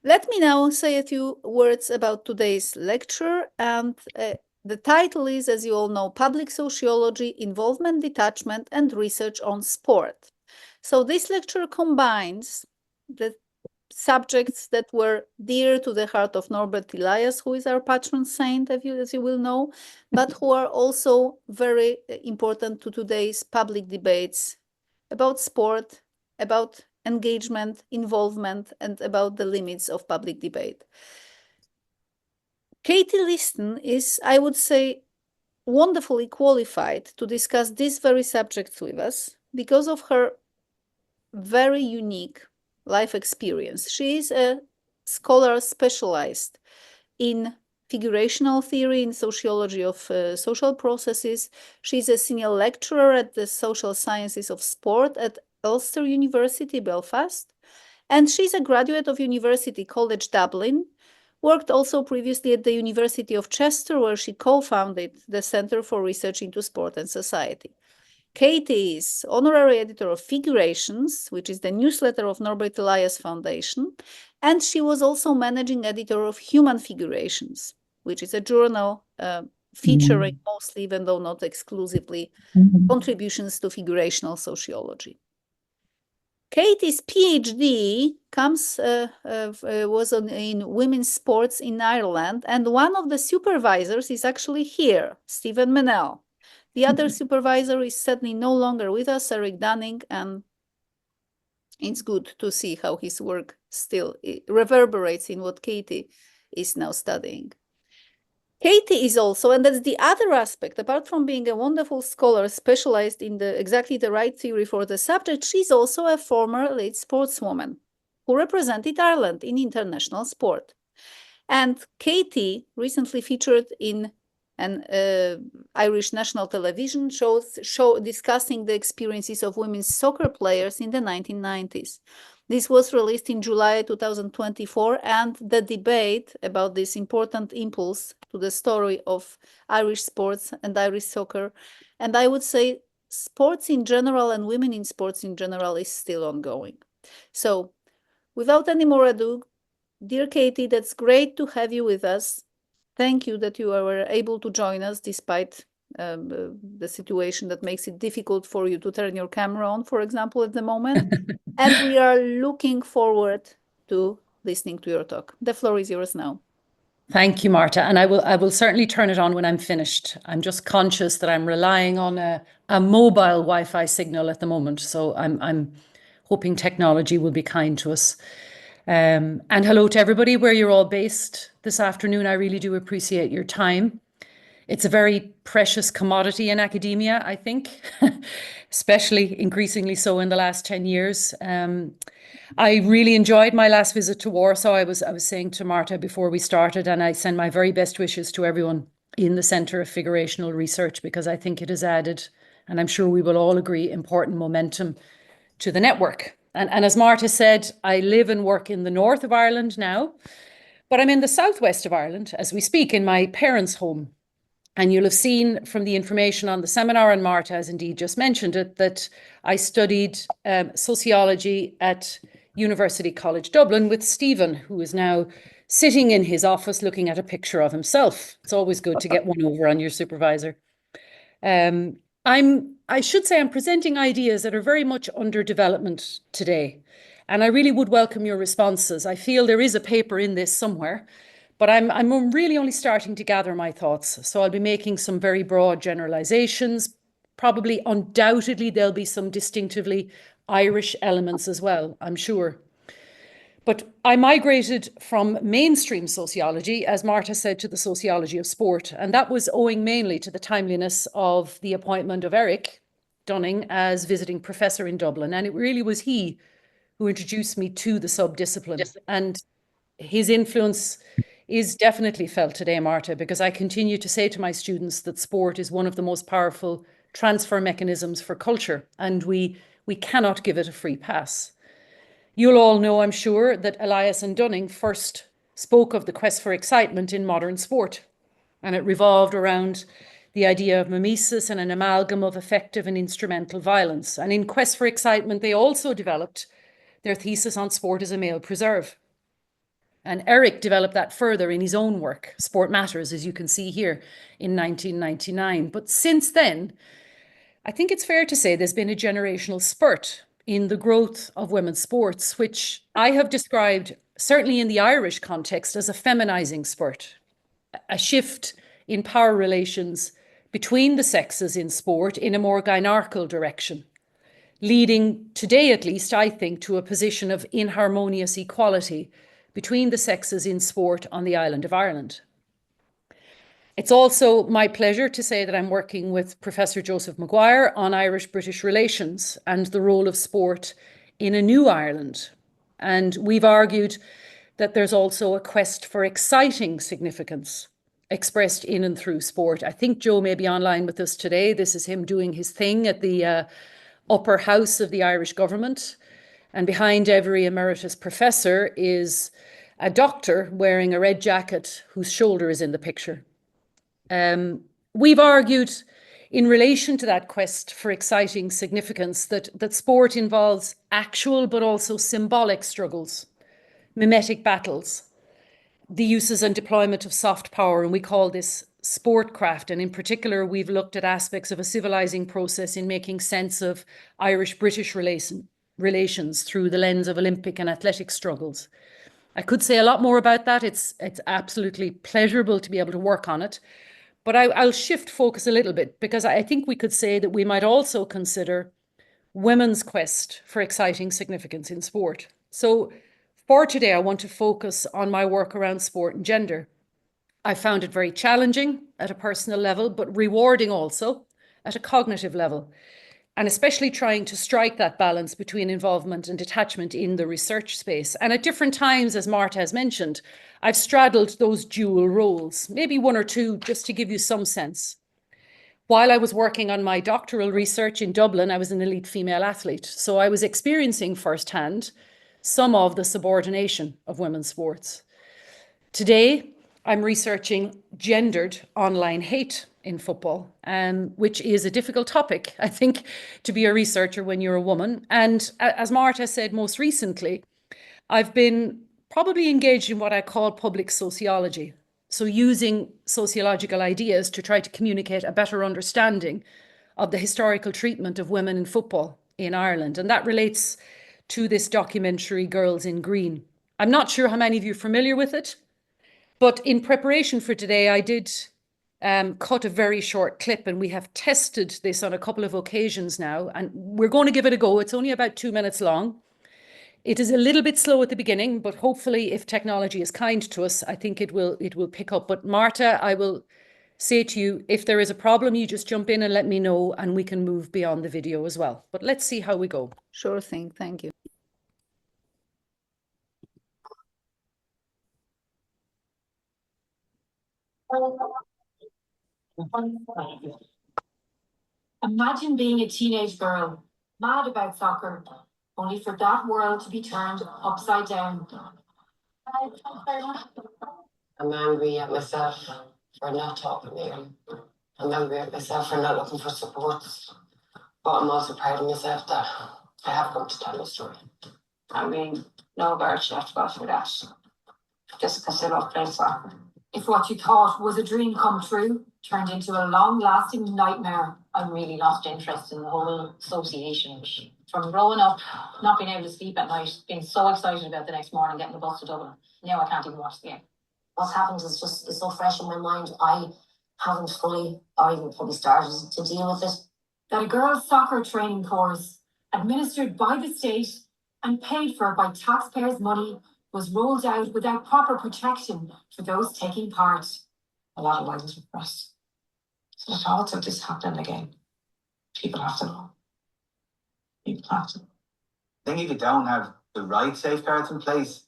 Let me now say a few words about today's lecture, and the title is, as you all know, Public Sociology, Involvement, Detachment, and Research on Sport. So this lecture combines the subjects that were dear to the heart of Norbert Elias, who is our patron saint, as you will know, but who are also very important to today's public debates about sport, about engagement, involvement, and about the limits of public debate. Katie Liston is, I would say, wonderfully qualified to discuss these very subjects with us because of her very unique life experience. She is a scholar specialized in figurational theory, in sociology of social processes. She's a senior lecturer at the social sciences of sport at Ulster University, Belfast. And she's a graduate of University College Dublin, worked also previously at the University of Chester, where she co-founded the Center for Research into Sport and Society. Katie is honorary editor of Figurations, which is the newsletter of Norbert Elias Foundation, and she was also managing editor of Human Figurations, which is a journal featuring mostly, even though not exclusively, contributions to figurational sociology. Katie's PhD was in women's sports in Ireland, and one of the supervisors is actually here, Stephen Mennell. The other supervisor is sadly no longer with us, Eric Dunning, and it's good to see how his work still reverberates in what Katie is now studying. Katie is also, and that's the other aspect, apart from being a wonderful scholar specialized in exactly the right theory for the subject, she's also a former elite sportswoman who represented Ireland in international sport. And Katie recently featured in an Irish national television show discussing the experiences of women's soccer players in the 1990s. This was released in July 2024, and the debate about this important impulse to the story of Irish sports and Irish soccer, and I would say sports in general and women in sports in general, is still ongoing. So without any more ado, dear Katie, that's great to have you with us. Thank you that you were able to join us despite the situation that makes it difficult for you to turn your camera on, for example, at the moment. And we are looking forward to listening to your talk. The floor is yours now. Thank you, Marta. And I will certainly turn it on when I'm finished. I'm just conscious that I'm relying on a mobile Wi-Fi signal at the moment. So I'm hoping technology will be kind to us. And hello to everybody where you're all based this afternoon. I really do appreciate your time. It's a very precious commodity in academia, I think, especially increasingly so in the last 10 years. I really enjoyed my last visit to Warsaw. I was saying to Marta before we started, and I send my very best wishes to everyone in the Centre of Figurational Research, because I think it has added, and I'm sure we will all agree, important momentum to the network. And as Marta said, I live and work in the north of Ireland now, but I'm in the southwest of Ireland as we speak, in my parents' home. And you'll have seen from the information on the seminar, and Marta has indeed just mentioned it, that I studied sociology at University College Dublin with Stephen, who is now sitting in his office looking at a picture of himself. It's always good to get one over on your supervisor. I should say I'm presenting ideas that are very much under development today. And I really would welcome your responses. I feel there is a paper in this somewhere, but I'm really only starting to gather my thoughts. So I'll be making some very broad generalizations. Probably, undoubtedly, there'll be some distinctively Irish elements as well, I'm sure. But I migrated from mainstream sociology, as Marta said, to the sociology of sport. And that was owing mainly to the timeliness of the appointment of Eric Dunning as visiting professor in Dublin. And it really was he who introduced me to the subdiscipline. And his influence is definitely felt today, Marta, because I continue to say to my students that sport is one of the most powerful transfer mechanisms for culture, and we cannot give it a free pass. You'll all know, I'm sure, that Elias and Dunning first spoke of the quest for excitement in modern sport, and it revolved around the idea of mimesis and an amalgam of effective and instrumental violence. And in Quest for Excitement, they also developed their thesis on sport as a male preserve. And Eric developed that further in his own work, Sport Matters, as you can see here, in 1999. But since then, I think it's fair to say there's been a generational spurt in the growth of women's sports, which I have described, certainly in the Irish context, as a feminizing spurt, a shift in power relations between the sexes in sport in a more gynaecial direction, leading today, at least, I think, to a position of inharmonious equality between the sexes in sport on the island of Ireland. It's also my pleasure to say that I'm working with Professor Joseph Maguire on Irish-British relations and the role of sport in a new Ireland. And we've argued that there's also a quest for exciting significance expressed in and through sport. I think Joe may be online with us today. This is him doing his thing at the upper house of the Irish government. And behind every emeritus professor is a doctor wearing a red jacket whose shoulder is in the picture. We've argued in relation to that quest for exciting significance that sport involves actual but also symbolic struggles, mimetic battles, the uses and deployment of soft power, and we call this sportcraft. And in particular, we've looked at aspects of a civilizing process in making sense of Irish-British relations through the lens of Olympic and athletic struggles. I could say a lot more about that. It's absolutely pleasurable to be able to work on it. But I'll shift focus a little bit, because I think we could say that we might also consider women's quest for exciting significance in sport. So for today, I want to focus on my work around sport and gender. I found it very challenging at a personal level, but rewarding also at a cognitive level, and especially trying to strike that balance between involvement and detachment in the research space. And at different times, as Marta has mentioned, I've straddled those dual roles, maybe one or two, just to give you some sense. While I was working on my doctoral research in Dublin, I was an elite female athlete, so I was experiencing firsthand some of the subordination of women's sports. Today, I'm researching gendered online hate in football, which is a difficult topic, I think, to be a researcher when you're a woman. And as Marta said most recently, I've been probably engaged in what I call public sociology. So using sociological ideas to try to communicate a better understanding of the historical treatment of women in football in Ireland. And that relates to this documentary, Girls in Green. I'm not sure how many of you are familiar with it, but in preparation for today, I did cut a very short clip, and we have tested this on a couple of occasions now, and we're going to give it a go. It's only about 2 minutes long. It is a little bit slow at the beginning, but hopefully if technology is kind to us, I think it will pick up. But Marta, I will say to you, if there is a problem, you just jump in and let me know, and we can move beyond the video as well. But let's see how we go. Sure thing. Thank you. Imagine being a teenage girl, mad about soccer, only for that world to be turned upside down. I'm angry at myself for not talking to him. I'm angry at myself for not looking for support. But I'm also proud of myself that I have come to tell the story. I mean, no girl should have to go through that. Just because they love playing soccer. If what you thought was a dream come true turned into a long-lasting nightmare, I really lost interest in the whole association. From growing up, not being able to sleep at night, being so excited about the next morning getting the bus to Dublin. Now I can't even watch the game. What's happened is just it's so fresh in my mind. I haven't fully, or even probably started to deal with it. that a girls' soccer training course, administered by the state and paid for by taxpayers' money, was rolled out without proper protection for those taking part. A lot of I was repressed. So the thoughts of this happening again, people have to know. People have to know. I think if you don't have the right safeguards in place,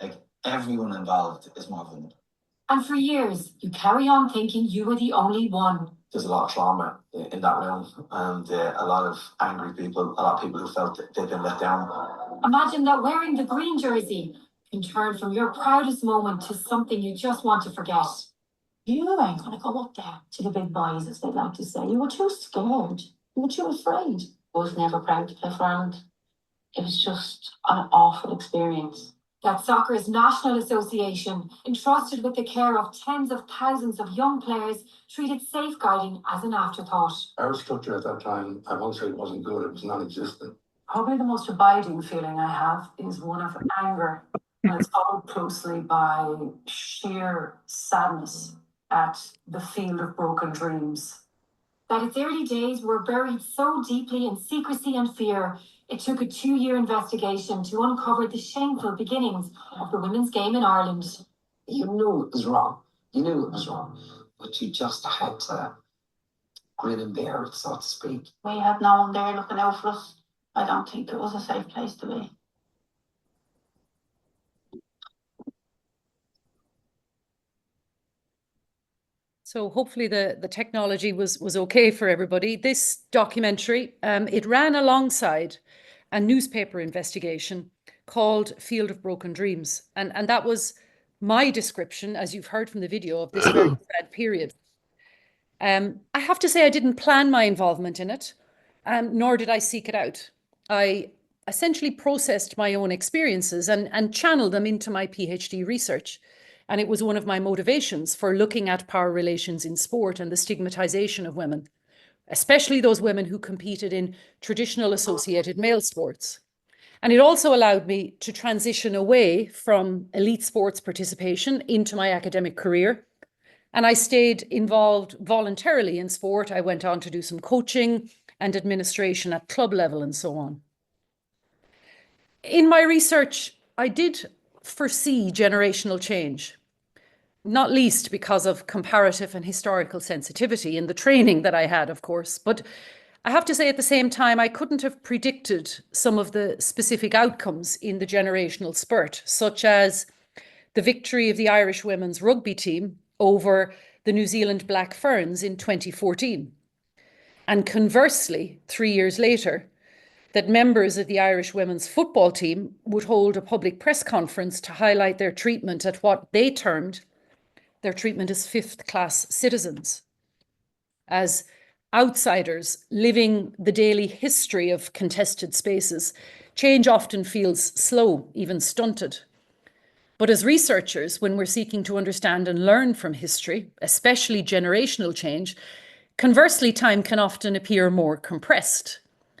like everyone involved is more vulnerable. And for years, you carry on thinking you were the only one. There's a lot of trauma in that realm, and a lot of angry people, a lot of people who felt that they've been let down. Imagine that wearing the green jersey can turn from your proudest moment to something you just want to forget. You ain't gonna go up there to the big boys, as they'd like to say. You were too scared. You were too afraid. I was never proud to play for Ireland. It was just an awful experience. that soccer's national association, entrusted with the care of tens of thousands of young players, treated safeguarding as an afterthought. Our structure at that time, I won't say it wasn't good, it was non-existent. Probably the most abiding feeling I have is one of anger, and it's followed closely by sheer sadness at the field of broken dreams. That its early days were buried so deeply in secrecy and fear, it took a 2-year investigation to uncover the shameful beginnings of the women's game in Ireland. You knew it was wrong. You knew it was wrong, but you just had to grin and bear it, so to speak. We had no one there looking out for us. I don't think it was a safe place to be. So hopefully the technology was okay for everybody. This documentary, it ran alongside a newspaper investigation called Field of Broken Dreams. And that was my description, as you've heard from the video, of this very sad period. I have to say I didn't plan my involvement in it, nor did I seek it out. I essentially processed my own experiences and channeled them into my PhD research. And it was one of my motivations for looking at power relations in sport and the stigmatization of women, especially those women who competed in traditional associated male sports. And it also allowed me to transition away from elite sports participation into my academic career. And I stayed involved voluntarily in sport. I went on to do some coaching and administration at club level and so on. In my research, I did foresee generational change, not least because of comparative and historical sensitivity in the training that I had, of course. But I have to say at the same time, I couldn't have predicted some of the specific outcomes in the generational spurt, such as the victory of the Irish women's rugby team over the New Zealand Black Ferns in 2014. And conversely, 3 years later, that members of the Irish women's football team would hold a public press conference to highlight their treatment at what they termed their treatment as fifth-class citizens, as outsiders living the daily history of contested spaces. Change often feels slow, even stunted. But as researchers, when we're seeking to understand and learn from history, especially generational change, conversely, time can often appear more compressed.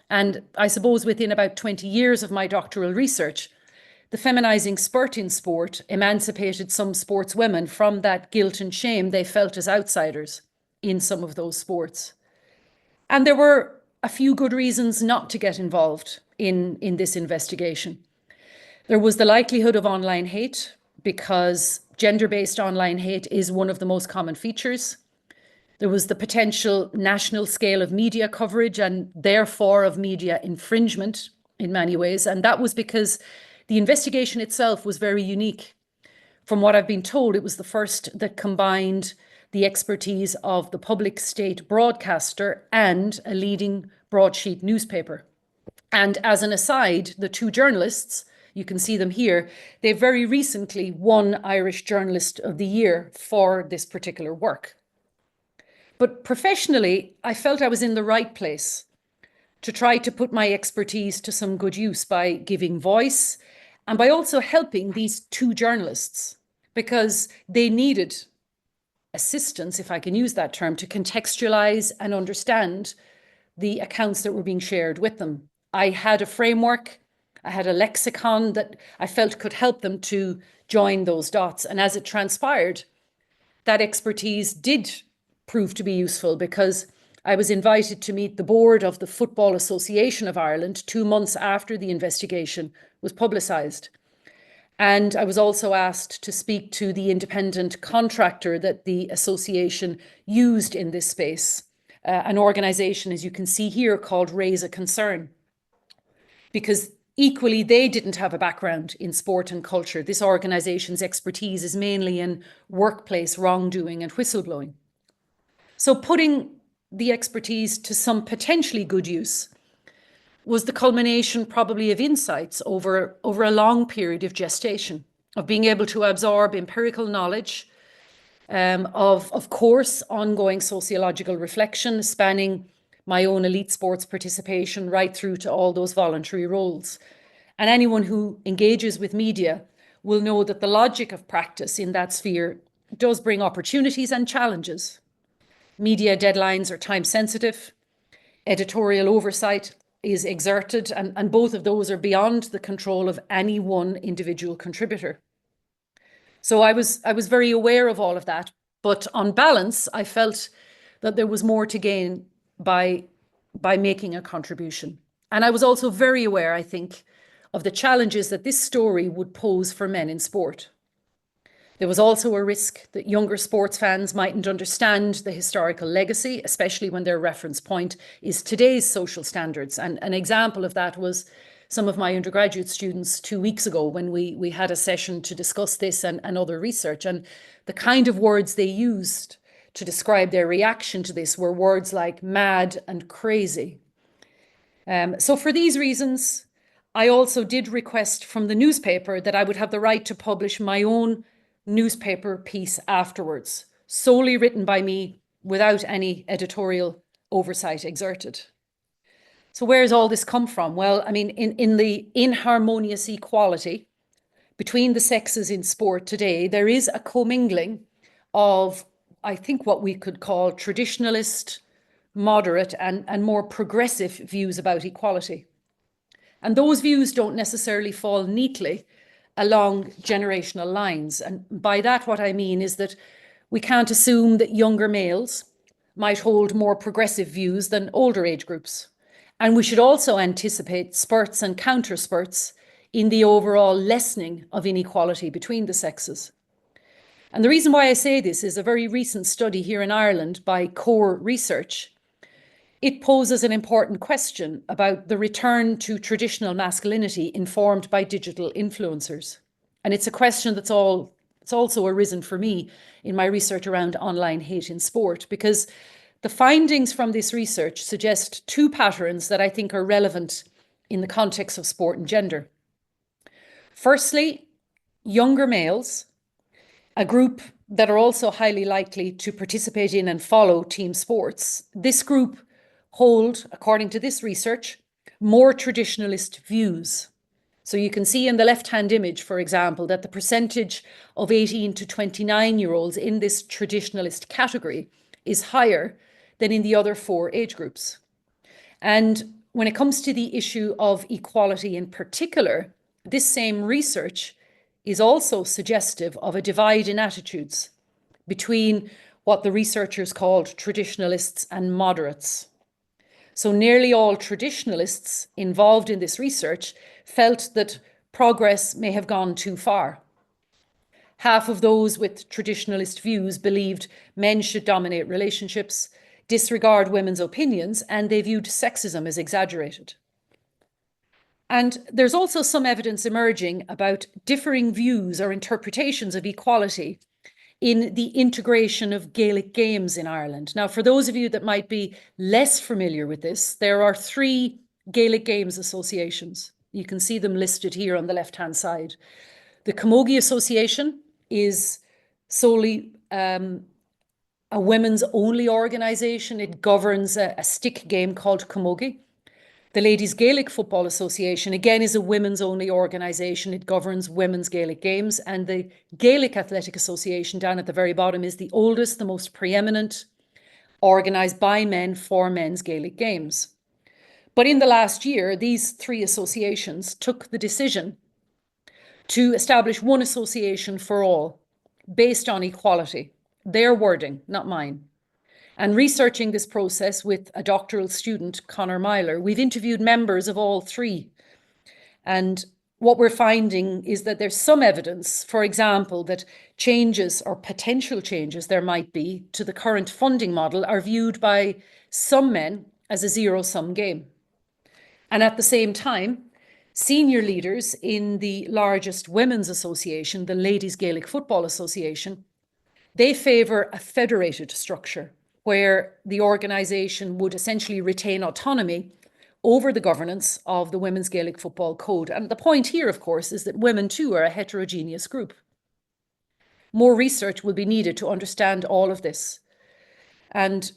And I suppose within about 20 years of my doctoral research, the feminizing spurt in sport emancipated some sportswomen from that guilt and shame they felt as outsiders in some of those sports. And there were a few good reasons not to get involved in this investigation. There was the likelihood of online hate, because gender-based online hate is one of the most common features. There was the potential national scale of media coverage and therefore of media infringement in many ways. And that was because the investigation itself was very unique. From what I've been told, it was the first that combined the expertise of the public state broadcaster and a leading broadsheet newspaper. And as an aside, the two journalists, you can see them here, they very recently won Irish Journalist of the Year for this particular work. But professionally, I felt I was in the right place to try to put my expertise to some good use by giving voice and by also helping these two journalists, because they needed assistance, if I can use that term, to contextualize and understand the accounts that were being shared with them. I had a framework, I had a lexicon that I felt could help them to join those dots. And as it transpired, that expertise did prove to be useful, because I was invited to meet the board of the Football Association of Ireland 2 months after the investigation was publicised. And I was also asked to speak to the independent contractor that the association used in this space, an organisation, as you can see here, called Raise a Concern, because equally they didn't have a background in sport and culture. This organisation's expertise is mainly in workplace wrongdoing and whistleblowing. So putting the expertise to some potentially good use was the culmination probably of insights over a long period of gestation, of being able to absorb empirical knowledge, of course, ongoing sociological reflection spanning my own elite sports participation right through to all those voluntary roles. And anyone who engages with media will know that the logic of practice in that sphere does bring opportunities and challenges. Media deadlines are time sensitive, editorial oversight is exerted, and both of those are beyond the control of any one individual contributor. So I was very aware of all of that, but on balance, I felt that there was more to gain by making a contribution. And I was also very aware, I think, of the challenges that this story would pose for men in sport. There was also a risk that younger sports fans mightn't understand the historical legacy, especially when their reference point is today's social standards. And an example of that was some of my undergraduate students 2 weeks ago when we had a session to discuss this and other research. And the kind of words they used to describe their reaction to this were words like mad and crazy. So for these reasons, I also did request from the newspaper that I would have the right to publish my own newspaper piece afterwards, solely written by me without any editorial oversight exerted. So where has all this come from? Well, I mean, in the inharmonious equality between the sexes in sport today, there is a commingling of, I think, what we could call traditionalist, moderate, and more progressive views about equality. And those views don't necessarily fall neatly along generational lines. And by that, what I mean is that we can't assume that younger males might hold more progressive views than older age groups. And we should also anticipate spurts and counter spurts in the overall lessening of inequality between the sexes. And the reason why I say this is a very recent study here in Ireland by Core Research. It poses an important question about the return to traditional masculinity informed by digital influencers. And it's a question it's also arisen for me in my research around online hate in sport, because the findings from this research suggest two patterns that I think are relevant in the context of sport and gender. Firstly, younger males, a group that are also highly likely to participate in and follow team sports. This group hold, according to this research, more traditionalist views. So you can see in the left-hand image, for example, that the percentage of 18 to 29-year-olds in this traditionalist category is higher than in the other four age groups. And when it comes to the issue of equality in particular, this same research is also suggestive of a divide in attitudes between what the researchers called traditionalists and moderates. So nearly all traditionalists involved in this research felt that progress may have gone too far. Half of those with traditionalist views believed men should dominate relationships, disregard women's opinions, and they viewed sexism as exaggerated. And there's also some evidence emerging about differing views or interpretations of equality in the integration of Gaelic games in Ireland. Now, for those of you that might be less familiar with this, there are 3 Gaelic games associations. You can see them listed here on the left-hand side. The Camogie Association is solely a women's only organisation. It governs a stick game called Camogie. The Ladies Gaelic Football Association, again, is a women's only organisation. It governs women's Gaelic games. And the Gaelic Athletic Association down at the very bottom is the oldest, the most preeminent, organised by men for men's Gaelic games. But in the last year, these 3 associations took the decision to establish one association for all, based on equality. Their wording, not mine. And researching this process with a doctoral student, Conor Myler, we've interviewed members of all 3. And what we're finding is that there's some evidence, for example, that changes or potential changes there might be to the current funding model are viewed by some men as a zero-sum game. And at the same time, senior leaders in the largest women's association, the Ladies Gaelic Football Association, they favour a federated structure where the organisation would essentially retain autonomy over the governance of the Women's Gaelic Football Code. And the point here, of course, is that women too are a heterogeneous group. More research will be needed to understand all of this. And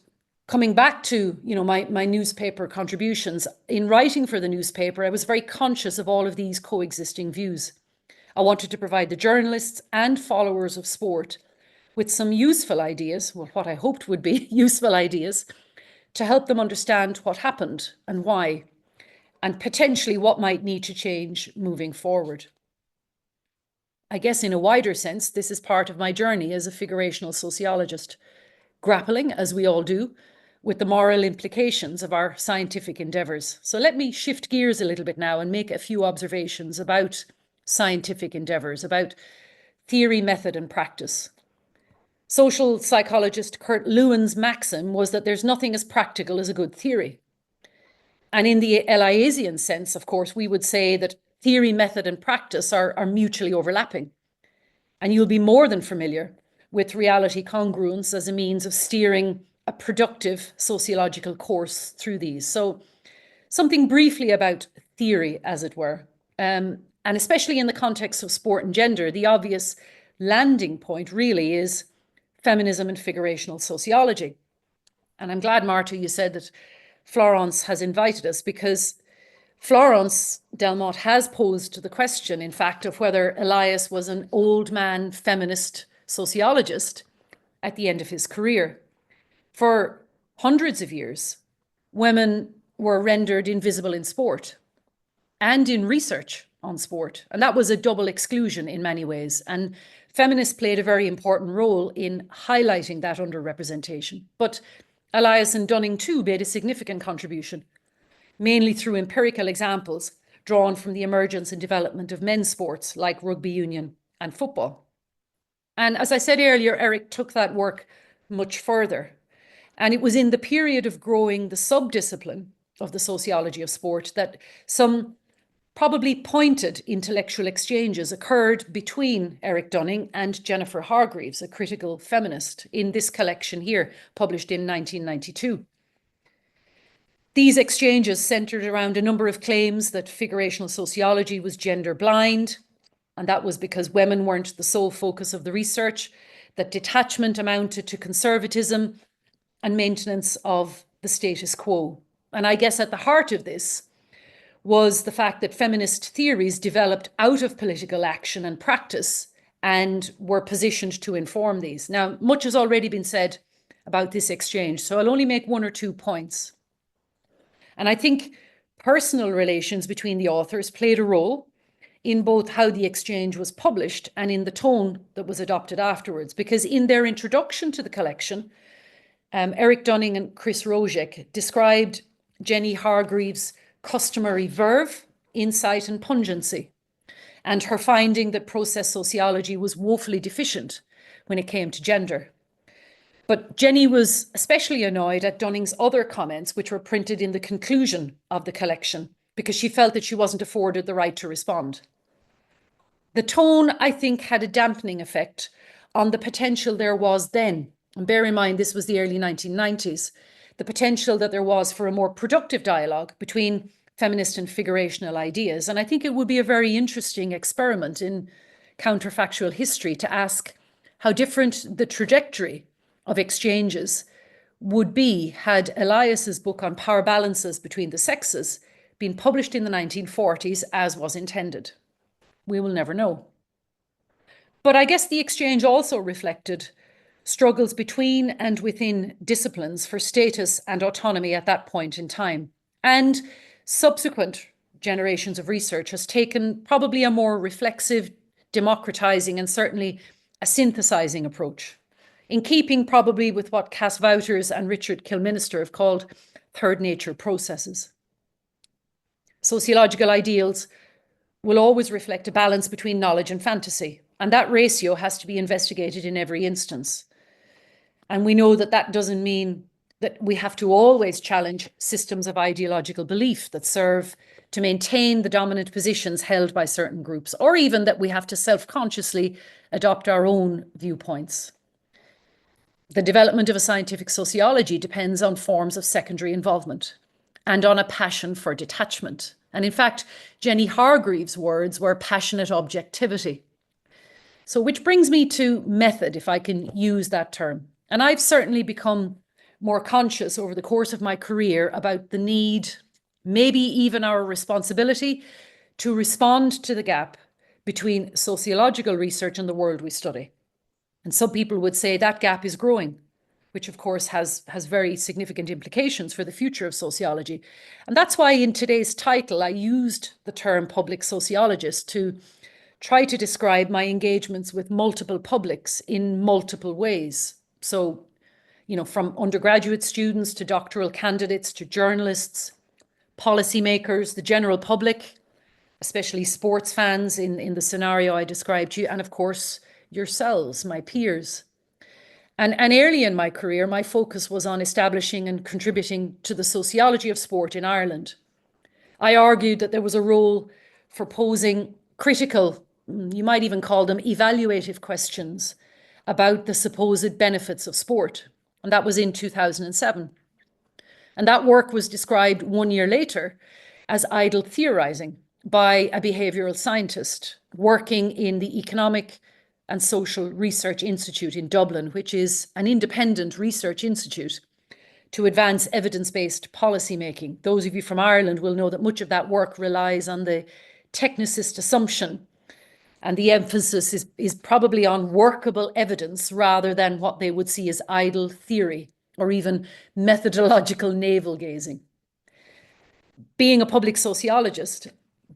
coming back to, my newspaper contributions, in writing for the newspaper, I was very conscious of all of these coexisting views. I wanted to provide the journalists and followers of sport with some useful ideas, well, what I hoped would be useful ideas, to help them understand what happened and why, and potentially what might need to change moving forward. I guess in a wider sense, this is part of my journey as a figurational sociologist, grappling, as we all do, with the moral implications of our scientific endeavours. So let me shift gears a little bit now and make a few observations about scientific endeavours, about theory, method and practice. Social psychologist Kurt Lewin's maxim was that there's nothing as practical as a good theory. And in the Eliasian sense, of course, we would say that theory, method and practice are mutually overlapping. And you'll be more than familiar with reality congruence as a means of steering a productive sociological course through these. So something briefly about theory, as it were, and especially in the context of sport and gender, the obvious landing point really is feminism and figurational sociology. And I'm glad, Marta, you said that Florence has invited us, because Florence Delmotte has posed the question, in fact, of whether Elias was an old man feminist sociologist at the end of his career. For hundreds of years, women were rendered invisible in sport and in research on sport. And that was a double exclusion in many ways. And feminists played a very important role in highlighting that underrepresentation. But Elias and Dunning too made a significant contribution, mainly through empirical examples drawn from the emergence and development of men's sports like rugby union and football. And as I said earlier, Eric took that work much further. And it was in the period of growing the subdiscipline of the sociology of sport that some probably pointed intellectual exchanges occurred between Eric Dunning and Jennifer Hargreaves, a critical feminist, in this collection here, published in 1992. These exchanges centred around a number of claims that figurational sociology was gender blind, and that was because women weren't the sole focus of the research, that detachment amounted to conservatism and maintenance of the status quo. And I guess at the heart of this was the fact that feminist theories developed out of political action and practice and were positioned to inform these. Now, much has already been said about this exchange, so I'll only make one or two points. And I think personal relations between the authors played a role in both how the exchange was published and in the tone that was adopted afterwards, because in their introduction to the collection, Eric Dunning and Chris Rojek described Jenny Hargreaves' customary verve, insight and pungency, and her finding that process sociology was woefully deficient when it came to gender. But Jenny was especially annoyed at Dunning's other comments, which were printed in the conclusion of the collection, because she felt that she wasn't afforded the right to respond. The tone, I think, had a dampening effect on the potential there was then. And bear in mind, this was the early 1990s, the potential that there was for a more productive dialogue between feminist and figurational ideas. And I think it would be a very interesting experiment in counterfactual history to ask how different the trajectory of exchanges would be had Elias's book on power balances between the sexes been published in the 1940s as was intended. We will never know. But I guess the exchange also reflected struggles between and within disciplines for status and autonomy at that point in time. And subsequent generations of research has taken probably a more reflexive, democratizing, and certainly a synthesizing approach, in keeping probably with what Cass Wouters and Richard Kilminister have called third nature processes. Sociological ideals will always reflect a balance between knowledge and fantasy, and that ratio has to be investigated in every instance. And we know that that doesn't mean that we have to always challenge systems of ideological belief that serve to maintain the dominant positions held by certain groups, or even that we have to self-consciously adopt our own viewpoints. The development of a scientific sociology depends on forms of secondary involvement and on a passion for detachment. And in fact, Jenny Hargreaves' words were passionate objectivity. So which brings me to method, if I can use that term. And I've certainly become more conscious over the course of my career about the need, maybe even our responsibility, to respond to the gap between sociological research and the world we study. And some people would say that gap is growing, which of course has very significant implications for the future of sociology. And that's why in today's title, I used the term public sociologist to try to describe my engagements with multiple publics in multiple ways. So, you know, from undergraduate students to doctoral candidates to journalists, policymakers, the general public, especially sports fans in the scenario I described to you, and of course, yourselves, my peers. And early in my career, my focus was on establishing and contributing to the sociology of sport in Ireland. I argued that there was a role for posing critical, you might even call them evaluative questions about the supposed benefits of sport. And that was in 2007. And that work was described 1 year later as idle theorizing by a behavioral scientist working in the Economic and Social Research Institute in Dublin, which is an independent research institute to advance evidence-based policymaking. Those of you from Ireland will know that much of that work relies on the technicist assumption, and the emphasis is probably on workable evidence rather than what they would see as idle theory or even methodological navel-gazing. Being a public sociologist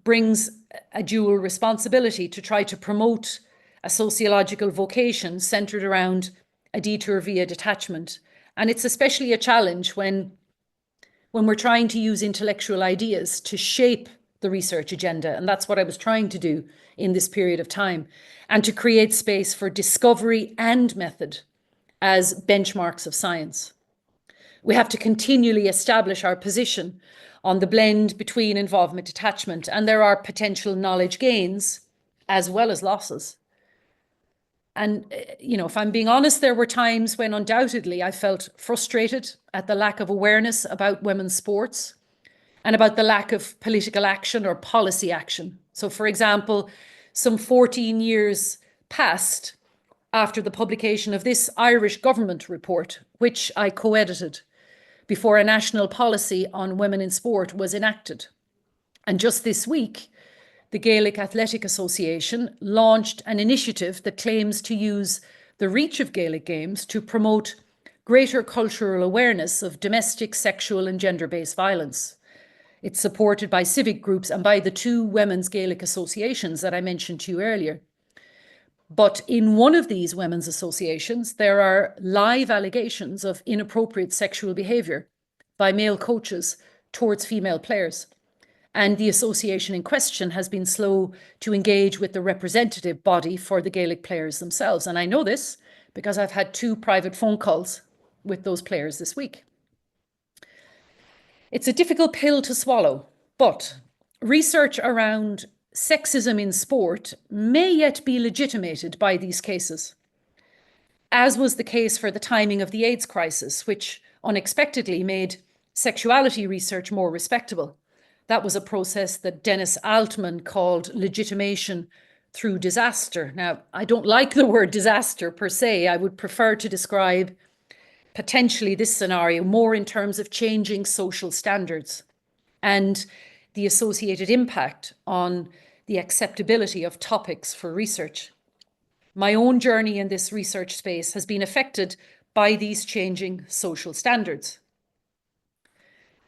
brings a dual responsibility to try to promote a sociological vocation centered around a detour via detachment. And it's especially a challenge when we're trying to use intellectual ideas to shape the research agenda. And that's what I was trying to do in this period of time, and to create space for discovery and method as benchmarks of science. We have to continually establish our position on the blend between involvement detachment, and there are potential knowledge gains as well as losses. And, you know, if I'm being honest, there were times when undoubtedly I felt frustrated at the lack of awareness about women's sports and about the lack of political action or policy action. So, for example, some 14 years passed after the publication of this Irish government report, which I co-edited, before a national policy on women in sport was enacted. And just this week, the Gaelic Athletic Association launched an initiative that claims to use the reach of Gaelic games to promote greater cultural awareness of domestic, sexual and gender-based violence. It's supported by civic groups and by the two women's Gaelic associations that I mentioned to you earlier. But in one of these women's associations, there are live allegations of inappropriate sexual behaviour by male coaches towards female players. And the association in question has been slow to engage with the representative body for the Gaelic players themselves. And I know this because I've had 2 private phone calls with those players this week. It's a difficult pill to swallow, but research around sexism in sport may yet be legitimated by these cases, as was the case for the timing of the AIDS crisis, which unexpectedly made sexuality research more respectable. That was a process that Dennis Altman called legitimation through disaster. Now, I don't like the word disaster per se. I would prefer to describe potentially this scenario more in terms of changing social standards and the associated impact on the acceptability of topics for research. My own journey in this research space has been affected by these changing social standards.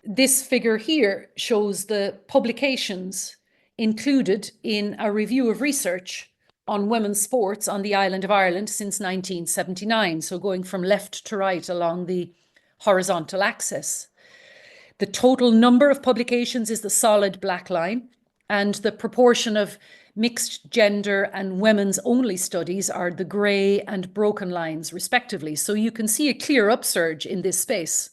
This figure here shows the publications included in a review of research on women's sports on the island of Ireland since 1979, so going from left to right along the horizontal axis. The total number of publications is the solid black line, and the proportion of mixed gender and women's only studies are the grey and broken lines respectively. So you can see a clear upsurge in this space,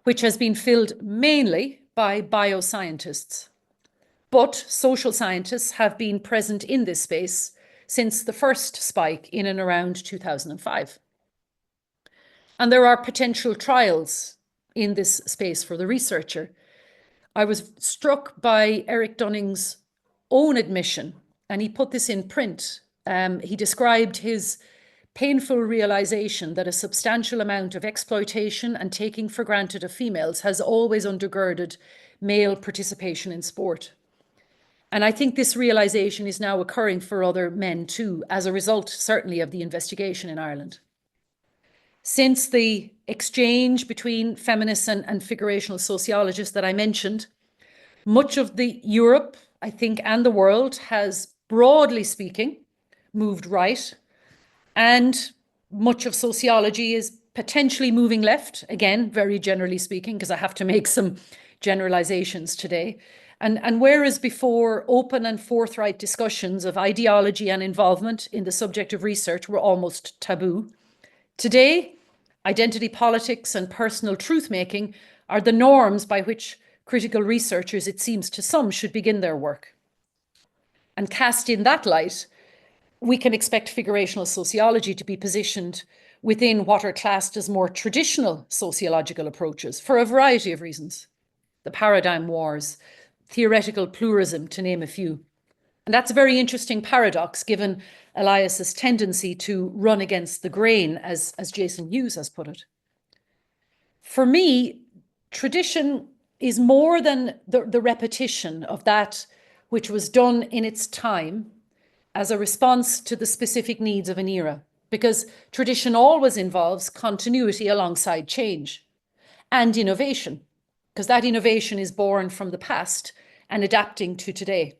which has been filled mainly by bioscientists. But social scientists have been present in this space since the first spike in and around 2005. And there are potential trials in this space for the researcher. I was struck by Eric Dunning's own admission, and he put this in print. He described his painful realization that a substantial amount of exploitation and taking for granted of females has always undergirded male participation in sport. And I think this realization is now occurring for other men too, as a result, certainly, of the investigation in Ireland. Since the exchange between feminists and figurational sociologists that I mentioned, much of the Europe, I think, and the world has, broadly speaking, moved right. And much of sociology is potentially moving left, again, very generally speaking, because I have to make some generalizations today. And whereas before open and forthright discussions of ideology and involvement in the subject of research were almost taboo, today identity politics and personal truth-making are the norms by which critical researchers, it seems to some, should begin their work. And cast in that light, we can expect figurational sociology to be positioned within what are classed as more traditional sociological approaches for a variety of reasons. The paradigm wars, theoretical pluralism, to name a few. And that's a very interesting paradox, given Elias's tendency to run against the grain, as Jason Hughes has put it. For me, tradition is more than the repetition of that which was done in its time as a response to the specific needs of an era, because tradition always involves continuity alongside change and innovation, because that innovation is born from the past and adapting to today.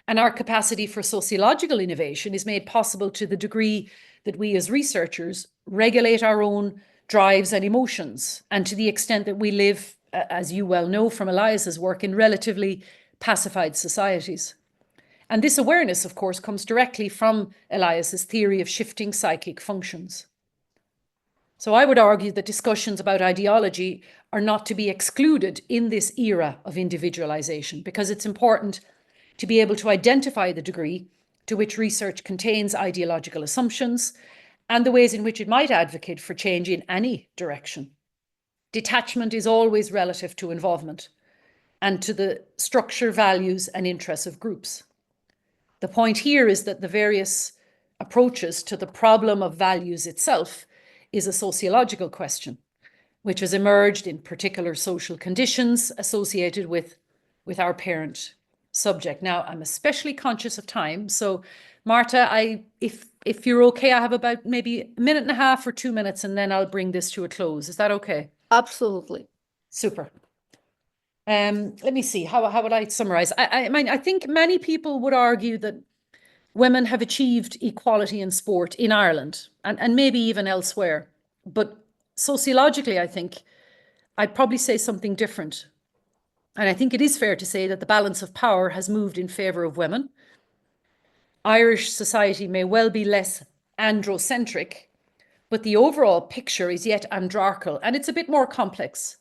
And our capacity for sociological innovation is made possible to the degree that we as researchers regulate our own drives and emotions, and to the extent that we live, as you well know from Elias's work, in relatively pacified societies. And this awareness, of course, comes directly from Elias's theory of shifting psychic functions. So I would argue that discussions about ideology are not to be excluded in this era of individualization, because it's important to be able to identify the degree to which research contains ideological assumptions and the ways in which it might advocate for change in any direction. Detachment is always relative to involvement and to the structure, values, and interests of groups. The point here is that the various approaches to the problem of values itself is a sociological question, which has emerged in particular social conditions associated with our parent subject. Now, I'm especially conscious of time. So, Marta, if you're okay, I have about maybe a minute and a half or 2 minutes, and then I'll bring this to a close. Is that okay? Absolutely. Super. Let me see, how would I summarize? I mean, I think many people would argue that women have achieved equality in sport in Ireland and maybe even elsewhere. But sociologically, I think I'd probably say something different. And I think it is fair to say that the balance of power has moved in favour of women. Irish society may well be less androcentric, but the overall picture is yet androchal, and it's a bit more complex.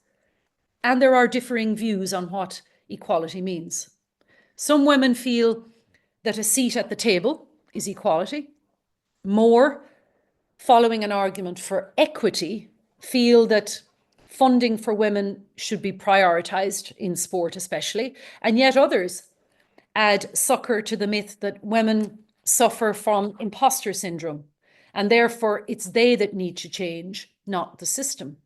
And there are differing views on what equality means. Some women feel that a seat at the table is equality. More, following an argument for equity, feel that funding for women should be prioritised, in sport especially. And yet others add succour to the myth that women suffer from imposter syndrome, and therefore it's they that need to change, not the system.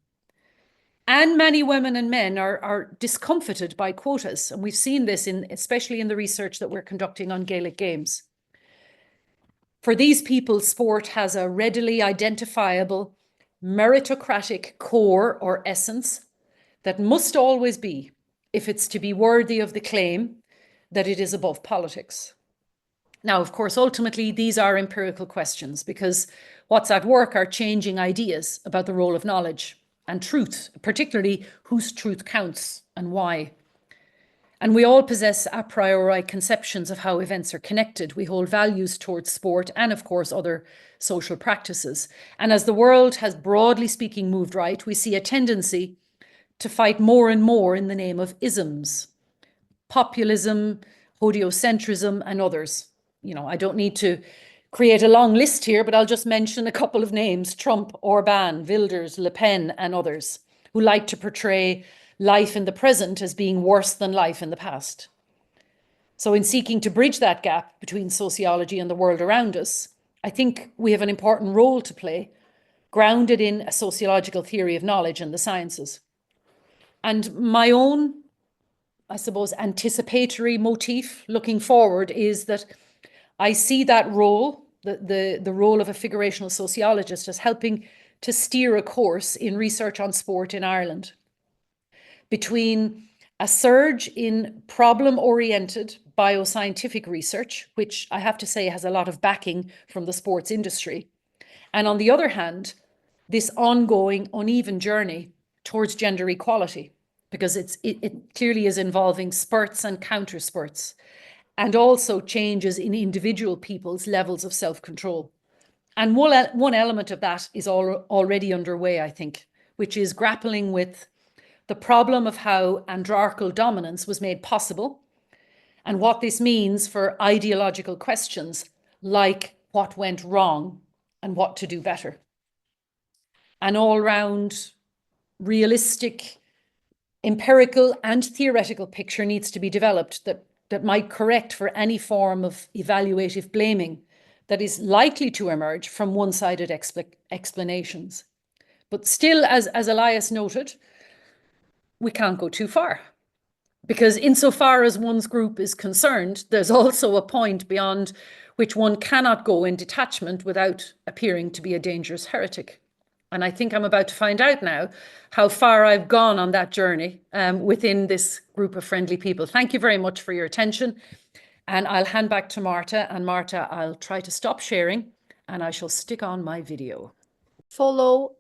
And many women and men are discomfited by quotas. And we've seen this especially in the research that we're conducting on Gaelic Games. For these people, sport has a readily identifiable meritocratic core or essence that must always be, if it's to be worthy of the claim that it is above politics. Now, of course, ultimately, these are empirical questions, because what's at work are changing ideas about the role of knowledge and truth, particularly whose truth counts and why. And we all possess a priori conceptions of how events are connected. We hold values towards sport and, of course, other social practices. And as the world has, broadly speaking, moved right, we see a tendency to fight more and more in the name of isms, populism, hodiocentrism, and others. You know, I don't need to create a long list here, but I'll just mention a couple of names: Trump, Orban, Wilders, Le Pen, and others, who like to portray life in the present as being worse than life in the past. So in seeking to bridge that gap between sociology and the world around us, I think we have an important role to play, grounded in a sociological theory of knowledge and the sciences. And my own I suppose, anticipatory motif looking forward is that I see that role, the role of a figurational sociologist, as helping to steer a course in research on sport in Ireland between a surge in problem-oriented bioscientific research, which I have to say has a lot of backing from the sports industry, and on the other hand, this ongoing uneven journey towards gender equality, because it clearly is involving spurts and counter spurts, and also changes in individual people's levels of self-control. And one element of that is already underway, I think, which is grappling with the problem of how androarchal dominance was made possible and what this means for ideological questions like what went wrong and what to do better. An all-round realistic, empirical and theoretical picture needs to be developed that might correct for any form of evaluative blaming that is likely to emerge from one-sided explanations. But still, as Elias noted, we can't go too far. Because insofar as one's group is concerned, there's also a point beyond which one cannot go in detachment without appearing to be a dangerous heretic. And I think I'm about to find out now how far I've gone on that journey within this group of friendly people. Thank you very much for your attention. And I'll hand back to Marta. And Marta, I'll try to stop sharing and I shall stick on my video. Follow